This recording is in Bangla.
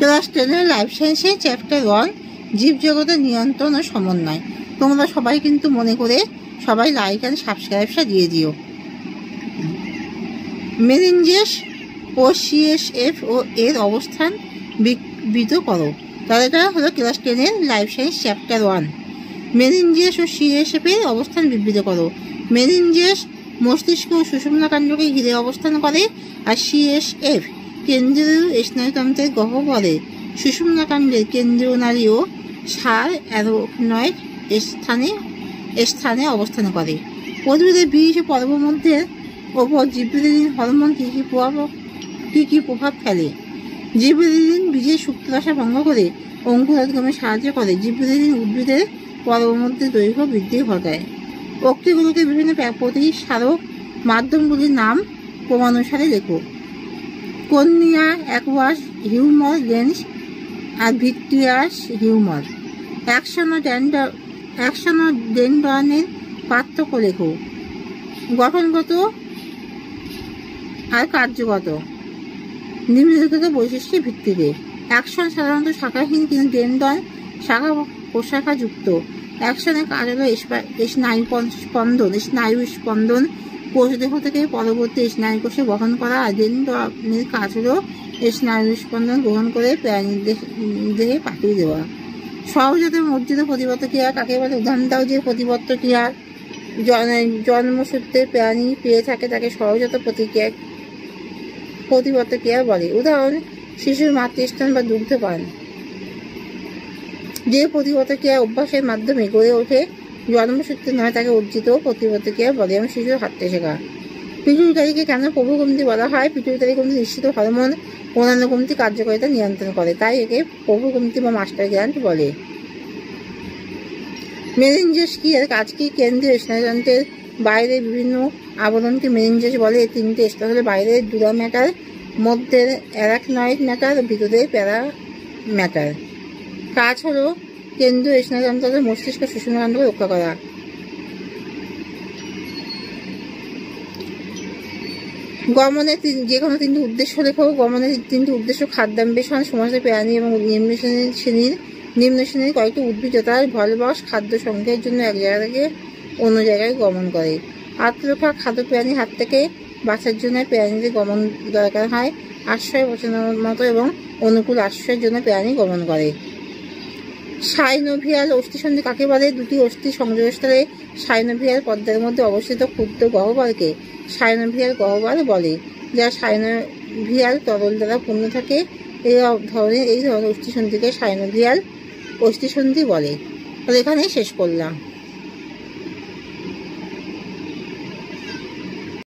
ক্লাস 10 লাইফ সায়েন্সে চ্যাপ্টার 1 জীবজগতের নিয়ন্ত্রণ ও সমন্বয়। তোমরা সবাই কিন্তু মনে করে সবাই লাইক অ্যান্ড সাবস্ক্রাইবটা দিয়ে দিও। মেনিনজেস ও সিএসএফ ও এর অবস্থান বিবৃত করো। তাহলে এটা হলো class 10 life science chapter 1। Meninges ও সিএসএফ এর অবস্থান বিবৃত করো। মেনিনজেস মস্তিষ্ক ও সুষুম্না কাণ্ডকে ঘিরে অবস্থান করে, আর সিএসএফ কেন্দ্রীয় স্নায়ুতন্ত্রের গহ্বরে সুষুম্না কাণ্ডের কেন্দ্রীয় নালী ও সার অ্যারোনয়েড স্থানে অবস্থান করে। উদ্ভিদের বীজ ও পর্বমধ্যের ওপর জিবরেলিন হরমোন কি প্রভাব ফেলে? জিবরেলিন বীজের সুপ্তদশা ভঙ্গ করে অঙ্কুরোদ্গমে সাহায্য করে। জিবরেলিন উদ্ভিদের পর্বমধ্যে দৈর্ঘ্য বৃদ্ধি ঘটায়। প্রক্রিয়াগুলোকে বিভিন্ন প্রতিসারক মাধ্যমগুলির নাম ক্রমানুসারে লেখো। কর্নিয়া, অ্যাকুয়াস হিউমার লেন্স আর ভিট্রিয়াস হিউমার। অ্যাকশন ও ডেনড্রনের পার্থক্য লেখো। গঠনগত আর কার্যগত নিম্নলিখিত বৈশিষ্ট্যের ভিত্তিতে। অ্যাকশন সাধারণত শাখাহীন, কিন্তু ডেনড্রন শাখা প্রশাখাযুক্ত। অ্যাকশনের কাজ হলো স্নায়ু স্পন্দন কোষদেহ থেকে পরবর্তী স্নায়ুকোষে বহন করা, আর ডেনড্রনের কাজ হলো স্নায়ু স্পন্দন গ্রহণ করে প্রাণীর দেহে পাঠিয়ে দেওয়া। সহজাত মর্জিত প্রতিবর্ত ক্রিয়া কাকে বলে? উদাহরণ দাও। যে প্রতিবর্ত ক্রিয়া জন্মসূত্রে প্রাণী পেয়ে থাকে তাকে সহজাত প্রতিবর্ত ক্রিয়া বলে। উদাহরণ, শিশুর মাতৃস্থান বা দুগ্ধপান। যে প্রতিবর্ত ক্রিয়া অভ্যাসের মাধ্যমে গড়ে ওঠে, জন্মসূত্রে নয়, তাকে অর্জিত প্রতিবর্ত ক্রিয়া বলে। এবং শিশুর হাঁটতে শেখা। পিটুইটারিকে কেন প্রভুগ্রন্থি বলা হয়? পিটুইটারি গ্রন্থি নিশ্চিত হরমোন অন্যান্য গ্রন্থি কার্যকারিতা নিয়ন্ত্রণ করে, তাই একে প্রভুগ্রন্থি বা মাস্টার গ্ল্যান্ড বলে। মেনিনজেস কি? এর কাজ কি? কেন্দ্রীয় স্নায়ুতন্ত্রের বাইরে বিভিন্ন আবরণকে মেনিনজেস বলে। এর তিনটে স্তর হলো বাইরের ডুরা ম্যাটার, মধ্যের অ্যারাকনয়েড ম্যাটার, ভিতরের প্যারা ম্যাটার। কাজ হলো কেন্দ্রীয় স্নায়ুতন্ত্রের মস্তিষ্ক সুষুম্না কাণ্ডকে রক্ষা করা। গমনের যে কোনো তিনটি উদ্দেশ্য লেখো। গমনের তিনটি উদ্দেশ্য: খাদ্যান্বেষণ, সমাজের প্রাণী এবং নিম্ন শ্রেণীর কয়েকটি উদ্ভিদ তার ভলবশ খাদ্য সংগ্রহের জন্য এক জায়গা থেকে অন্য জায়গায় গমন করে। আত্মরক্ষা, খাদ্য প্রাণীর হাত থেকে বাঁচার জন্য প্রাণীদের গমন দরকার হয়। আশ্রয় বসানোর মতো এবং অনুকূল আশ্রয়ের জন্য প্রাণী গমন করে। সাইনোভিয়াল অস্থিসন্ধি কাকে বলে? দুটি অস্থি সংযোগস্থলে সাইনোভিয়াল পর্দার মধ্যে অবস্থিত ক্ষুদ্র গহ্বরকে সাইনোভিয়াল গহ্বর বলে, যা সাইনোভিয়াল তরল দ্বারা পূর্ণ থাকে। এই ধরনের অস্থিসন্ধিকে সাইনোভিয়াল অস্থিসন্ধি বলে। তাহলে এখানে শেষ করলাম।